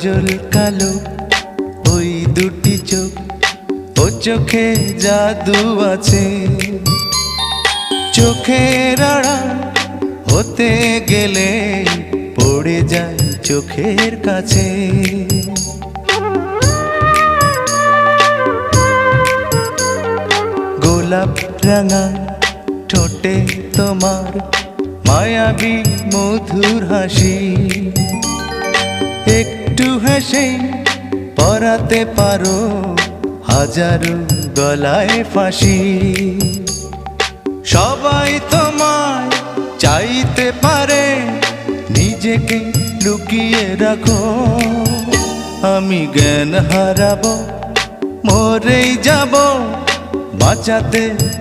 কাজল কালো ওই দুটি চোখ, ও চোখে জাদু আছে। চোখের আড়াল হতে গেলে পড়ে যায় চোখের কাছে। গোলাপ রাঙা ঠোঁটে তোমার মায়াবী মধুর হাসি, একটু হেসে পরাতে পারো হাজারো গলায় ফাঁসি। সবাই তোমায় চাইতে পারে, নিজেকে লুকিয়ে রাখো। আমি জ্ঞান হারাবো, মরেই যাব, বাঁচাতে